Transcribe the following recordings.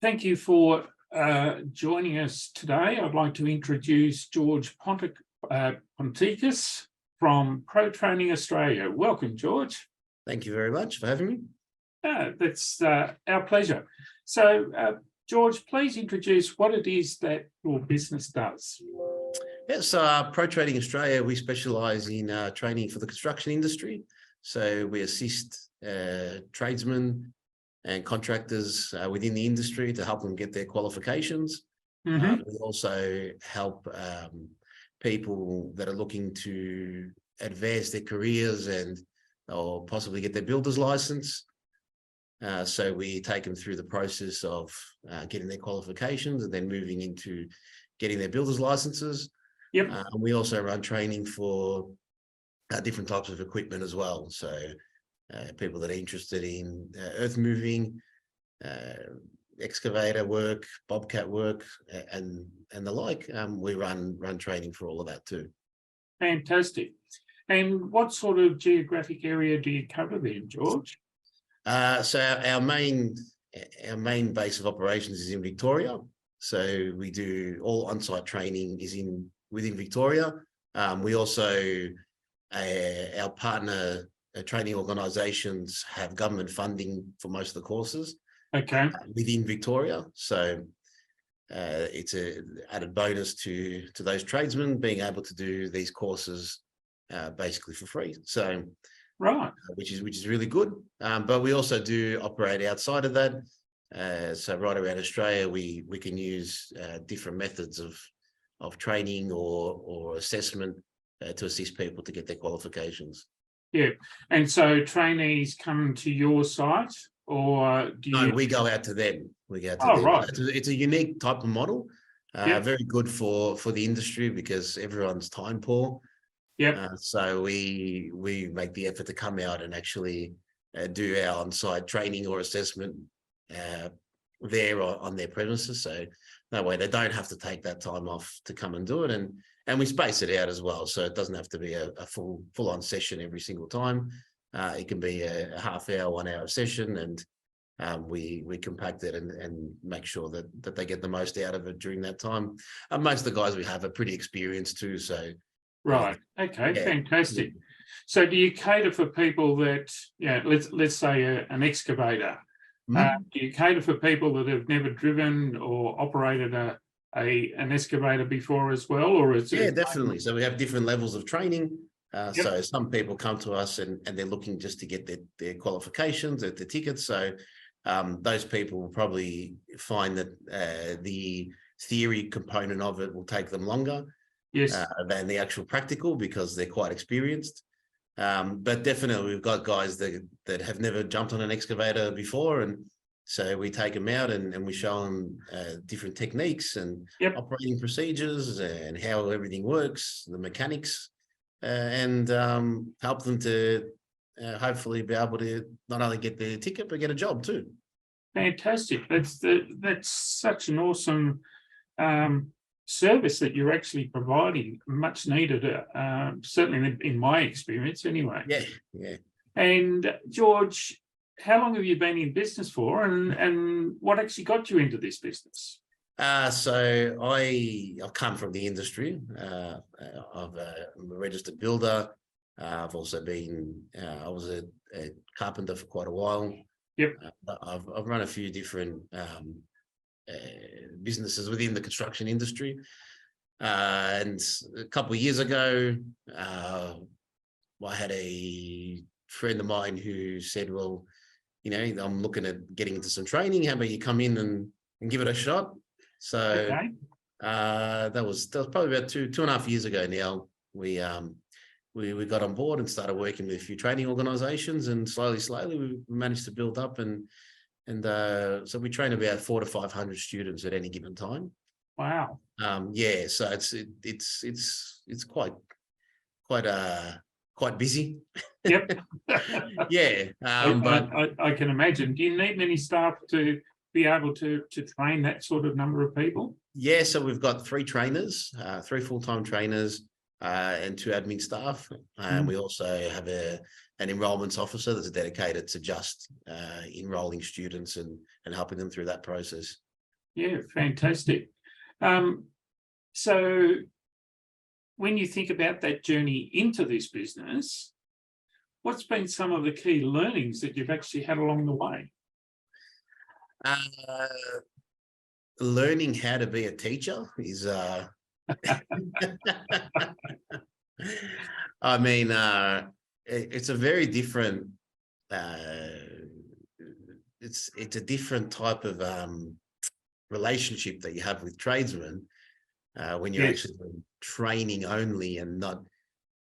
Thank you for joining us today. I'd like to introduce George Pontikis from Pro Training Australia. Welcome, George. Thank you very much for having me. That's our pleasure. So, George, please introduce what it is that your business does. Yes, Pro Training Australia, we specialise in training for the construction industry. So we assist tradesmen and contractors within the industry to help them get their qualifications. Mm-hmm. We also help people that are looking to advance their careers or possibly get their builder's license. So we take them through the process of getting their qualifications and then moving into getting their builder's licenses. Yep. And we also run training for different types of equipment as well. So people that are interested in earth moving, excavator work, bobcat work, and the like, we run training for all of that too. Fantastic. And what sort of geographic area do you cover then, George? So our main base of operations is in Victoria. So we do all on-site training is within Victoria. We also our partner training organisations have government funding for most of the courses. Okay. Within Victoria, so it's an added bonus to those tradesmen being able to do these courses basically for free. So. Right. Which is really good. But we also do operate outside of that. So right around Australia, we can use different methods of training or assessment to assist people to get their qualifications. Yeah. And so trainees come to your site, or do you? No, we go out to them. We go out to them. Right. It's a unique type of model. Yep. Very good for the industry because everyone's time poor. Yep. So we make the effort to come out and actually do our on-site training or assessment there on their premises. So that way they don't have to take that time off to come and do it. And we space it out as well. So it doesn't have to be a full-on session every single time. It can be a half hour, 1 hour session, and we compact it and make sure that they get the most out of it during that time. Most of the guys we have are pretty experienced too. So. Right. Okay. Yeah. Fantastic. So, do you cater for people that, let's say an excavator? Mm-hmm. Do you cater for people that have never driven or operated an excavator before as well, or is it? Yeah, definitely. So we have different levels of training. Yep. So some people come to us and they're looking just to get their qualifications, their tickets. So those people will probably find that the theory component of it will take them longer. Yes. Than the actual practical because they're quite experienced. But definitely we've got guys that have never jumped on an excavator before, and so we take them out and we show them different techniques and Yep. operating procedures and how everything works, the mechanics, and help them to hopefully be able to not only get their ticket but get a job too. Fantastic. That's such an awesome service that you're actually providing, much needed, certainly in my experience anyway. Yeah. And George, how long have you been in business for, and what actually got you into this business? So I've come from the industry. I'm a registered builder. I've also been, I was a carpenter for quite a while. Yep. I've run a few different businesses within the construction industry. And a couple of years ago, I had a friend of mine who said, well, I'm looking at getting into some training. How about you come in and give it a shot? So Okay. that was probably about two and a half years ago now. We got on board and started working with a few training organizations, and slowly we managed to build up and so we train about 400 to 500 students at any given time. Wow. Yeah, so it's quite busy. Yep. Yeah, but I can imagine. Do you need many staff to be able to train that sort of number of people? Yeah, so we've got 3 trainers, 3 full-time trainers, and 2 admin staff. And we also have an enrolments officer that's dedicated to just enrolling students and helping them through that process. Yeah, fantastic. So when you think about that journey into this business, what's been some of the key learnings that you've actually had along the way? Uh, Learning how to be a teacher is I mean, it's a very different it's a different type of relationship that you have with tradesmen when you're Yes. actually doing training only and not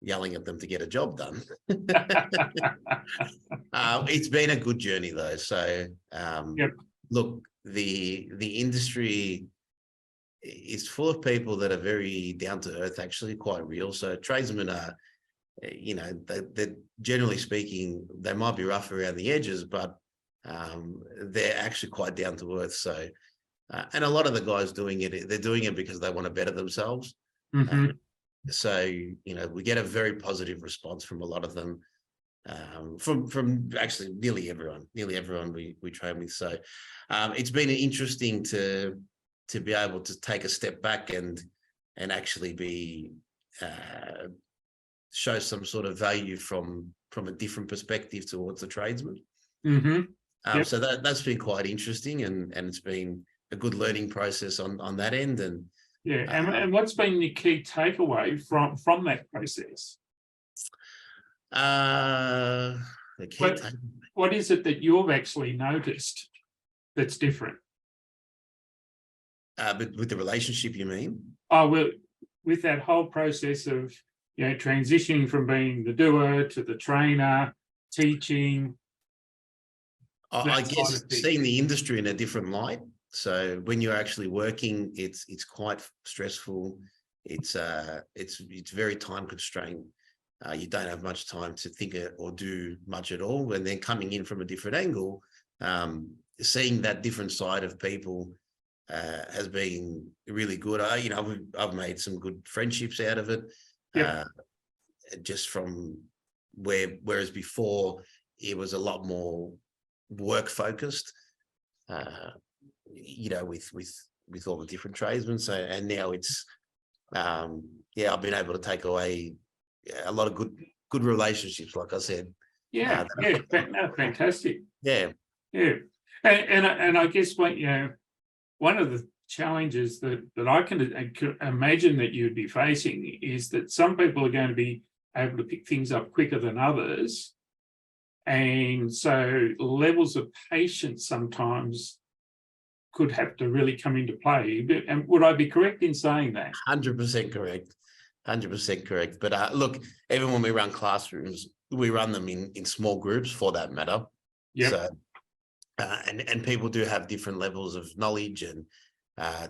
yelling at them to get a job done. It's been a good journey though. So Yep. look, the industry is full of people that are very down to earth, actually quite real. So tradesmen are, you know, they're generally speaking, they might be rough around the edges, but they're actually quite down to earth. So, and a lot of the guys doing it, they're doing it because they want to better themselves. Mm-hmm. So, you know, we get a very positive response from a lot of them, from actually nearly everyone we train with. So, it's been interesting to be able to take a step back and actually be show some sort of value from a different perspective towards the tradesman. Mm-hmm. Yep. So that's been quite interesting, and it's been a good learning process on that end. And Yeah. And what's been the key takeaway from that process? the key What, what is it that you've actually noticed that's different? but with the relationship, you mean? Oh, well, with that whole process of, you know, transitioning from being the doer to the trainer, teaching. I That side guess of things. seeing the industry in a different light. So when you're actually working, it's quite stressful. It's very time constrained. You don't have much time to think or do much at all. And then coming in from a different angle, seeing that different side of people has been really good. I've made some good friendships out of it. Yep. Just from whereas before it was a lot more work focused, you know, with all the different tradesmen. So, and now it's, I've been able to take away a lot of good relationships, like I said. Yeah. Yeah. No, fantastic. Yeah. Yeah. And I guess what, you know, one of the challenges that I can imagine that you'd be facing is that some people are going to be able to pick things up quicker than others. And so levels of patience sometimes could have to really come into play. And would I be correct in saying that? 100% correct. 100% correct. But look, even when we run classrooms, we run them in small groups for that matter. Yep. So, and people do have different levels of knowledge and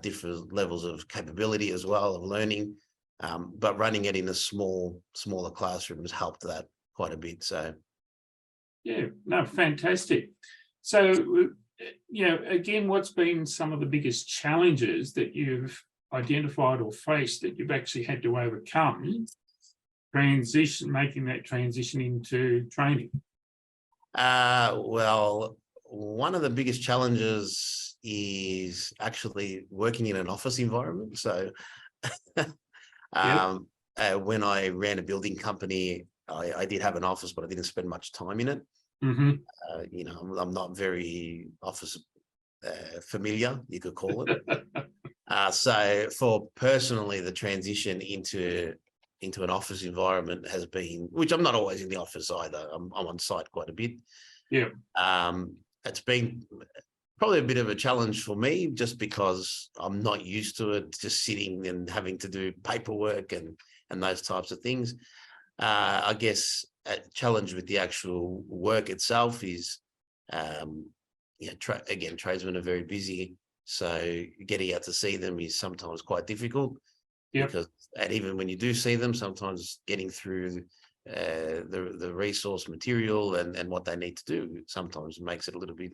different levels of capability as well of learning. But running it in a smaller classrooms helped that quite a bit. So, yeah, no, fantastic. So, you know, again, what's been some of the biggest challenges that you've identified or faced that you've actually had to overcome making that transition into training? well, one of the biggest challenges is actually working in an office environment. So, when I ran a building company, I did have an office, but I didn't spend much time in it. Mm-hmm. You know, I'm not very office familiar, you could call it. So for personally, the transition into an office environment has been, which I'm not always in the office either. I'm on site quite a bit. Yeah. It's been probably a bit of a challenge for me just because I'm not used to it, just sitting and having to do paperwork and those types of things. I guess a challenge with the actual work itself is, again, tradesmen are very busy. So getting out to see them is sometimes quite difficult. Yep. And even when you do see them, sometimes getting through the resource material and what they need to do sometimes makes it a little bit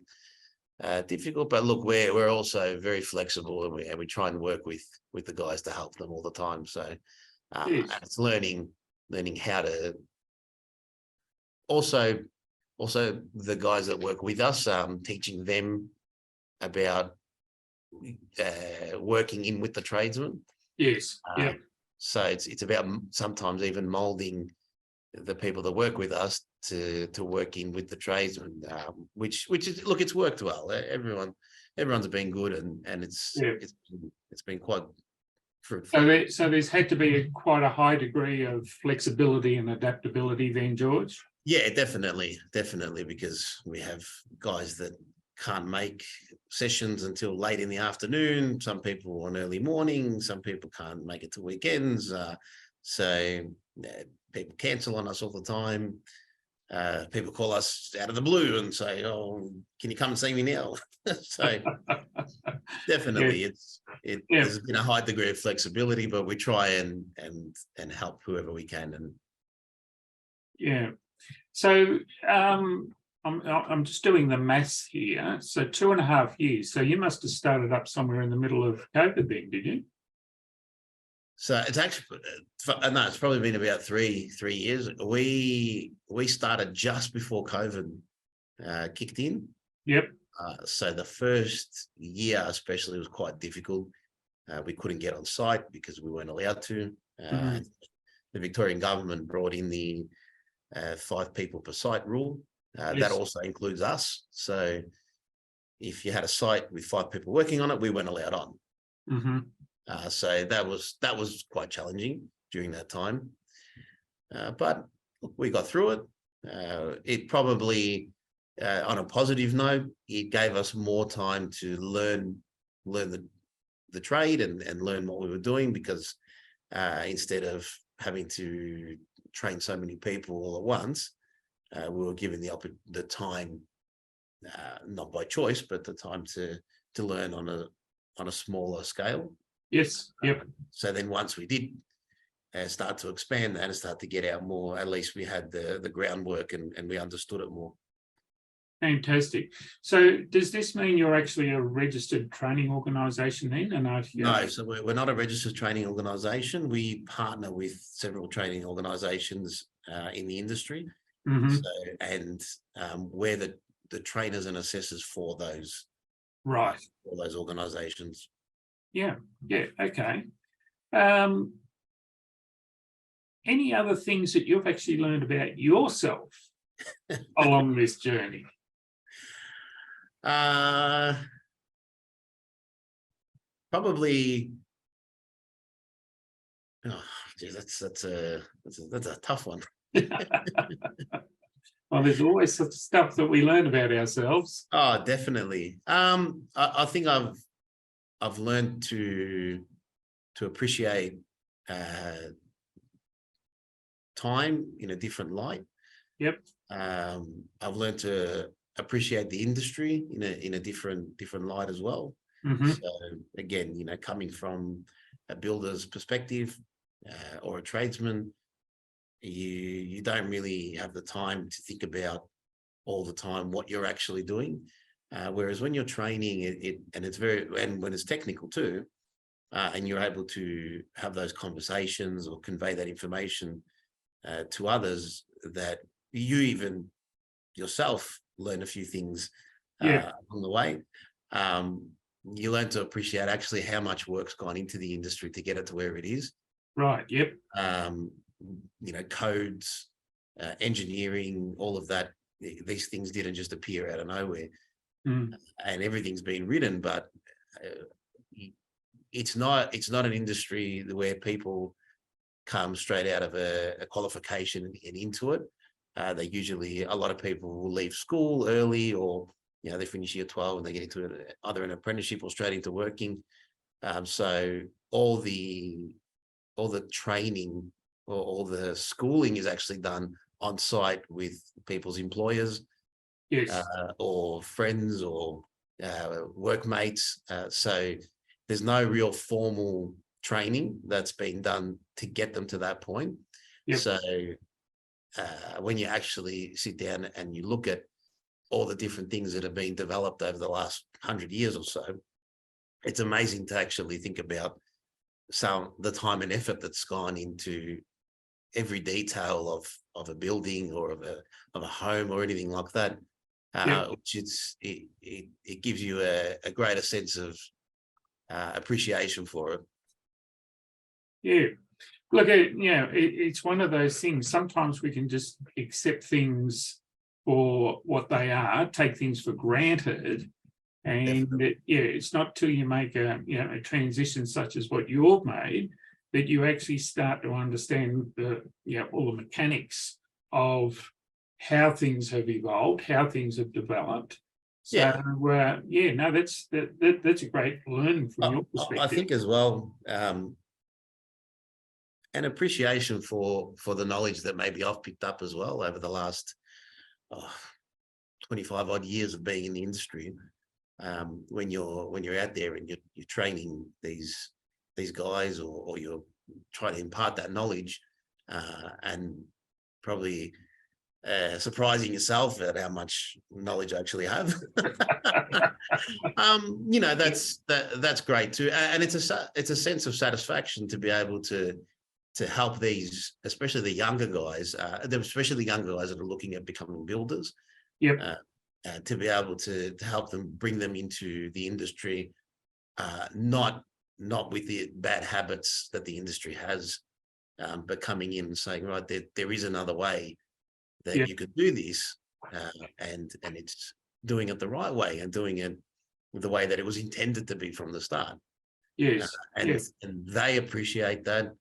difficult. But look, we're also very flexible, and we try and work with the guys to help them all the time. So Yes. and it's learning how to also the guys that work with us, teaching them about working in with the tradesmen. Yes. Yeah. So it's about sometimes even molding the people that work with us to work in with the tradesmen, which is, look, it's worked well. Everyone's been good, and it's been quite fruitful. So there's had to be quite a high degree of flexibility and adaptability then, George. Yeah, definitely, because we have guys that can't make sessions until late in the afternoon. Some people on early morning, some people can't make it to weekends. So people cancel on us all the time. People call us out of the blue and say, "Oh, can you come and see me now?" So definitely, there's been a high degree of flexibility, but we try and help whoever we can. And yeah, so I'm just doing the maths here. So 2.5 years. So you must have started up somewhere in the middle of COVID then, did you? So it's actually, no, it's probably been about three years. We started just before COVID kicked in. Yep. So the first year especially was quite difficult. We couldn't get on site because we weren't allowed to. The Victorian government brought in the 5 people per site rule. That also includes us. So if you had a site with 5 people working on it, we weren't allowed on. So that was quite challenging during that time. But we got through it. It probably, on a positive note, it gave us more time to learn the trade and learn what we were doing, because instead of having to train so many people all at once, we were given the time, not by choice, but the time to learn on a smaller scale. Yes. Yep. So then once we did start to expand that and start to get out more, at least we had the groundwork and we understood it more. Fantastic. So does this mean you're actually a registered training organisation then? No, so we're not a registered training organisation. We partner with several training organisations in the industry. So, and we're the trainers and assessors for those, right, for those organisations. Yeah. Okay. Any other things that you've actually learned about yourself along this journey? Probably. Oh, geez, that's a tough one. Well, there's always such stuff that we learn about ourselves. Oh, definitely. I think I've learned to appreciate time in a different light. Yep. I've learned to appreciate the industry in a different light as well. So again, coming from a builder's perspective or a tradesman, you don't really have the time to think about all the time what you're actually doing. Whereas when you're training, and when it's technical too, and you're able to have those conversations or convey that information to others, that you even yourself learn a few things along the way. You learn to appreciate actually how much work's gone into the industry to get it to where it is. Right. Yep. Codes, engineering, all of that. These things didn't just appear out of nowhere, and everything's been written. But it's not an industry where people come straight out of a qualification and into it. They usually, a lot of people will leave school early, or they finish year 12 and they get into either an apprenticeship or straight into working. So all the training or all the schooling is actually done on site with people's employers, or friends or workmates. So there's no real formal training that's been done to get them to that point. So when you actually sit down and you look at all the different things that have been developed over the last 100 years or so, it's amazing to actually think about the time and effort that's gone into every detail of a building or of a home or anything like that. Which it gives you a greater sense of appreciation for it. Yeah. Look, it's one of those things. Sometimes we can just accept things for what they are, take things for granted. And it's not till you make a transition such as what you've made that you actually start to understand all the mechanics of how things have evolved, how things have developed. So that's a great learning from your perspective. I think as well, an appreciation for the knowledge that maybe I've picked up as well over the last 25 odd years of being in the industry. When you're out there and you're training these guys, or you're trying to impart that knowledge, and probably surprising yourself at how much knowledge I actually have. That's great too, and it's a sense of satisfaction to be able to help these, especially the younger guys, especially the younger guys that are looking at becoming builders. Yep. To be able to help them, bring them into the industry, not with the bad habits that the industry has, but coming in and saying, right, there is another way that you could do this, and it's doing it the right way, and doing it the way that it was intended to be from the start. Yes. And they appreciate that,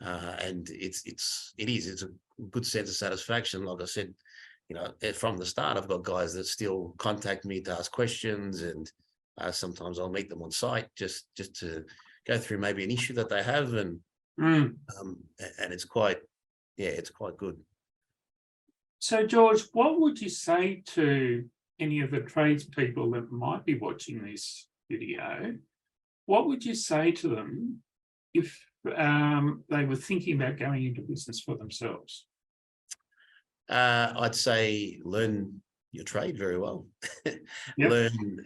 and it's a good sense of satisfaction. Like I said, from the start, I've got guys that still contact me to ask questions, and sometimes I'll meet them on site just to go through maybe an issue that they have, and it's quite good. So, George, what would you say to any of the tradespeople that might be watching this video? What would you say to them if they were thinking about going into business for themselves? I'd say learn your trade very well. Learn,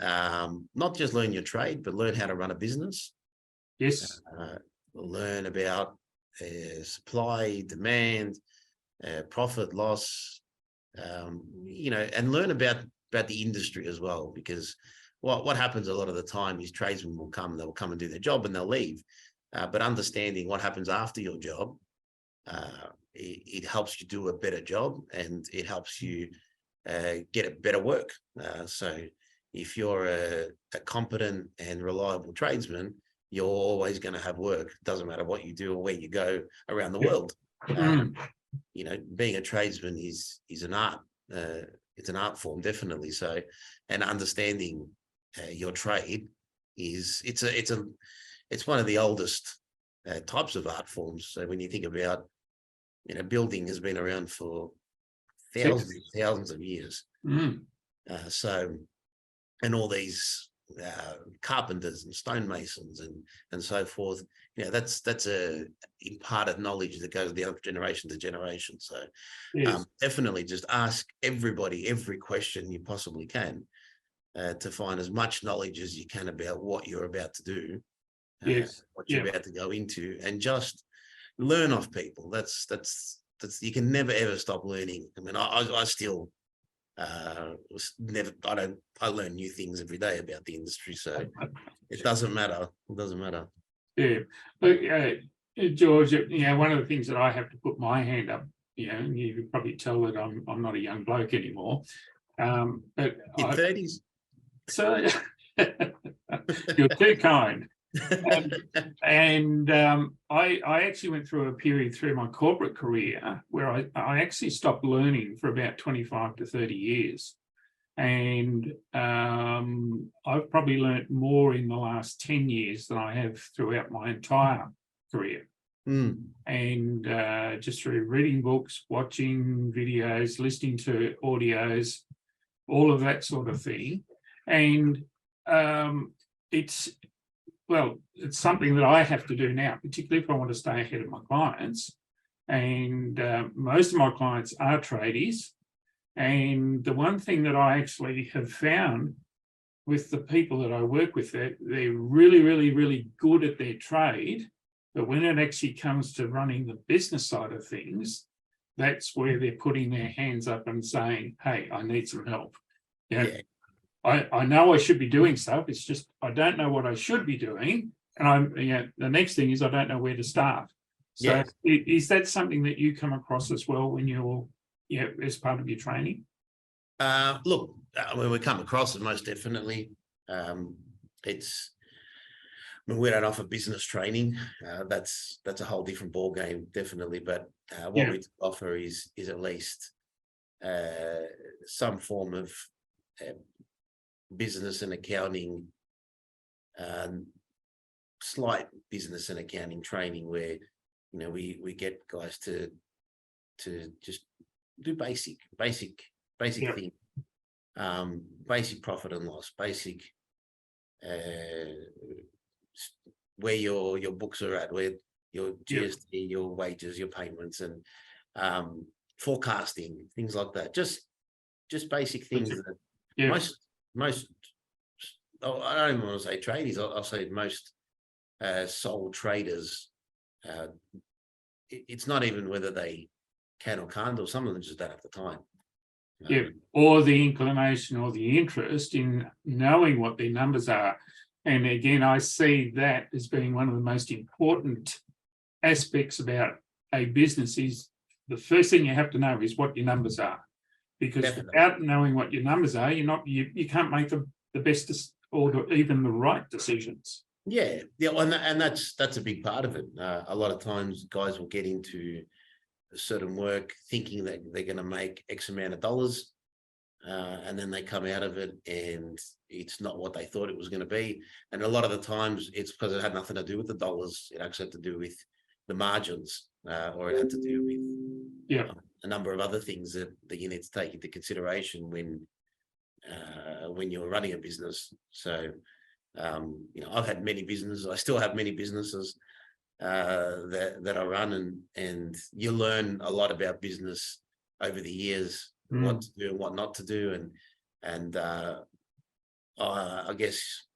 not just learn your trade, but learn how to run a business. Yes. Learn about supply, demand, profit, loss, and learn about the industry as well, because what happens a lot of the time is tradesmen they'll come and do their job and they'll leave. But understanding what happens after your job, it helps you do a better job, and it helps you get a better work. So if you're a competent and reliable tradesman, you're always going to have work. It doesn't matter what you do or where you go around the world. Being a tradesman is an art. It's an art form, definitely. So, and understanding your trade it's one of the oldest types of art forms. So when you think about, building has been around for thousands of years. So, and all these carpenters and stonemasons and so forth, that's a imparted knowledge that goes down generation to generation. So definitely just ask everybody every question you possibly can, to find as much knowledge as you can about what you're about to do, what you're about to go into, and just learn off people. That's you can never ever stop learning. I mean, I still I learn new things every day about the industry, so it doesn't matter. Yeah, look, George, one of the things that I have to put my hand up, and you can probably tell that I'm not a young bloke anymore, but in 30s. So you're too kind. And I actually went through a period through my corporate career where I actually stopped learning for about 25 to 30 years. And I've probably learned more in the last 10 years than I have throughout my entire career. And just through reading books, watching videos, listening to audios, all of that sort of thing. And it's something that I have to do now, particularly if I want to stay ahead of my clients. And most of my clients are tradies. And the one thing that I actually have found with the people that I work with, they're really, really, really good at their trade. But when it actually comes to running the business side of things, that's where they're putting their hands up and saying, hey, I need some help. I know I should be doing stuff. It's just I don't know what I should be doing, and the next thing is I don't know where to start. So Yes. is that something that you come across as well when you're as part of your training? Look, when we come across it, most definitely. It's we don't offer business training. That's a whole different ball game, definitely. But what we offer is at least some form of business and accounting, slight business and accounting training, where we get guys to just do basic thing, basic profit and loss, basic where your books are at, where your GST, your wages, your payments, and forecasting, things like that. Just basic things that most I don't even want to say tradies, I'll say most sole traders, it's not even whether they can or can't, or some of them just don't have the time. Or the inclination or the interest in knowing what their numbers are. And again, I see that as being one of the most important aspects about a business. Is the first thing you have to know is what your numbers are, because without knowing what your numbers are, you can't make the best or even the right decisions. And that's a big part of it. A lot of times guys will get into certain work thinking that they're going to make X amount of dollars, and then they come out of it and it's not what they thought it was going to be. And a lot of the times it's because it had nothing to do with the dollars. It actually had to do with the margins, or it had to do with a number of other things that you need to take into consideration when you're running a business. So I've had many businesses. I still have many businesses that I run, and you learn a lot about business over the years, what to do and what not to do, and I guess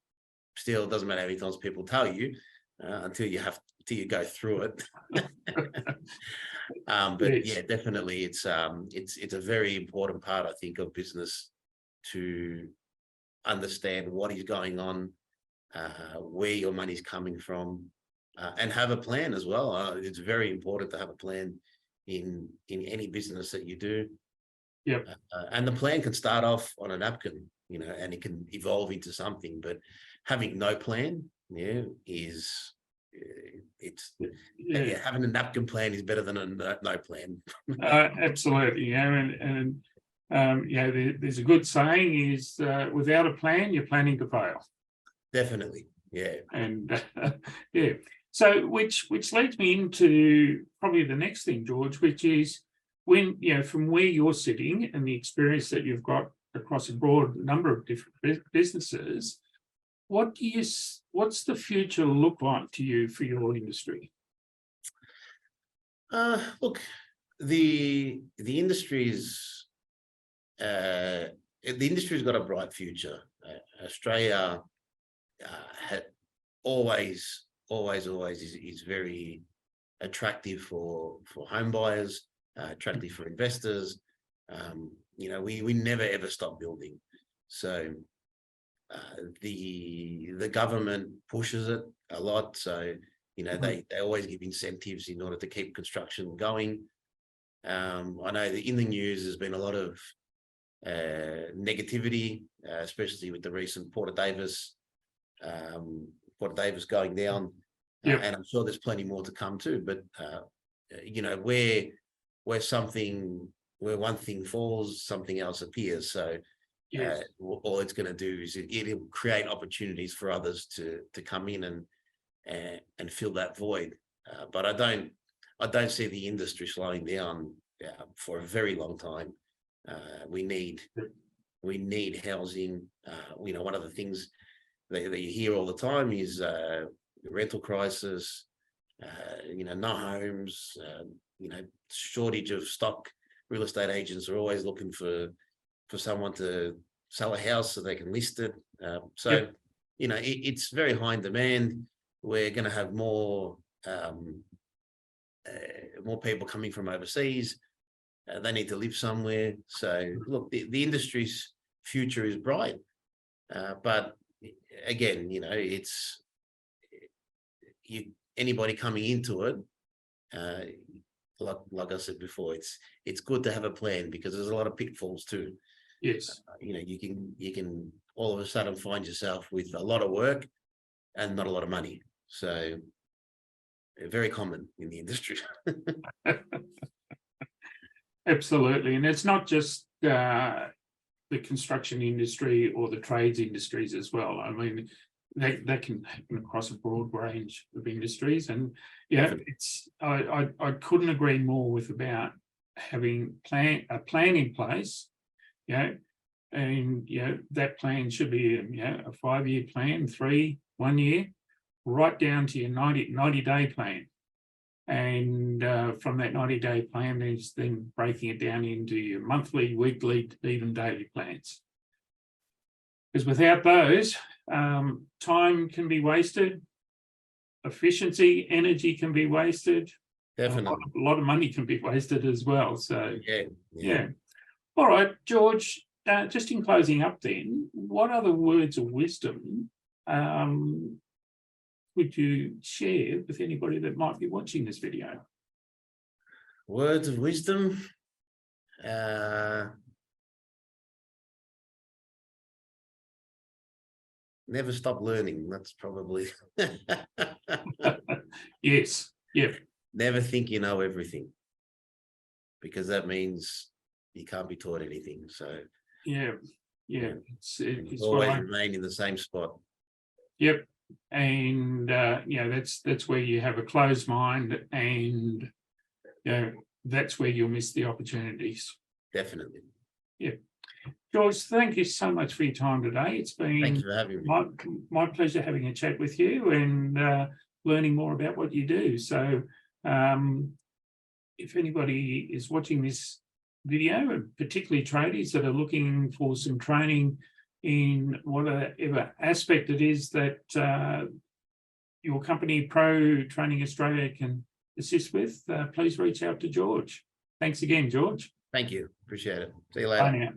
still it doesn't matter how many times people tell you until you go through it. But definitely it's a very important part, I think, of business to understand what is going on, where your money's coming from, and have a plan as well. It's very important to have a plan in any business that you do. And the plan can start off on a napkin, and it can evolve into something. But having no plan, having a napkin plan is better than a no plan. Absolutely, and there's a good saying is without a plan, you're planning to fail. Definitely, and So which leads me into probably the next thing, George, which is when from where you're sitting and the experience that you've got across a broad number of different businesses, what's the future look like to you for your industry? Look, the industry's got a bright future. Australia had always is very attractive for home buyers, attractive for investors. We never ever stop building. So the government pushes it a lot. So they always give incentives in order to keep construction going. I know that in the news there's been a lot of negativity, especially with the recent Port Davis going down, and I'm sure there's plenty more to come too. But where one thing falls, something else appears. So all it's going to do is it'll create opportunities for others to come in and fill that void. But I don't see the industry slowing down for a very long time. We need housing. One of the things that you hear all the time is the rental crisis, no homes, shortage of stock. Real estate agents are always looking for someone to sell a house so they can list it. It's very high in demand. We're going to have more people coming from overseas. They need to live somewhere. So look, the industry's future is bright. But again, you know, it's anybody coming into it, like I said before, it's good to have a plan, because there's a lot of pitfalls too. Yes. You know, you can all of a sudden find yourself with a lot of work and not a lot of money. So very common in the industry. Absolutely. And it's not just the construction industry or the trades industries as well. I mean, that can happen across a broad range of industries. And yeah, I couldn't agree more with about having a plan in place, you know, and you know, that plan should be a 5-year plan, 1 year, right down to your 90-day plan. And from that 90-day plan, there's then breaking it down into your monthly, weekly, even daily plans. Because without those, time can be wasted, efficiency, energy can be wasted. Definitely. A lot of money can be wasted as well. So yeah. All right, George, just in closing up then, what other words of wisdom would you share with anybody that might be watching this video? Words of wisdom. Never stop learning. That's probably. Yes. Yeah. Never think you know everything, because that means you can't be taught anything. So yeah. It's always remain in the same spot. Yep. And that's where you have a closed mind, and that's where you'll miss the opportunities. Definitely. Yeah. George, thank you so much for your time today. It's been Thank you for having me. My pleasure having a chat with you and learning more about what you do. So if anybody is watching this video, and particularly tradies that are looking for some training in whatever aspect it is that your company, Pro Training Australia, can assist with, please reach out to George. Thanks again, George. Thank you. Appreciate it. See you later. Bye now.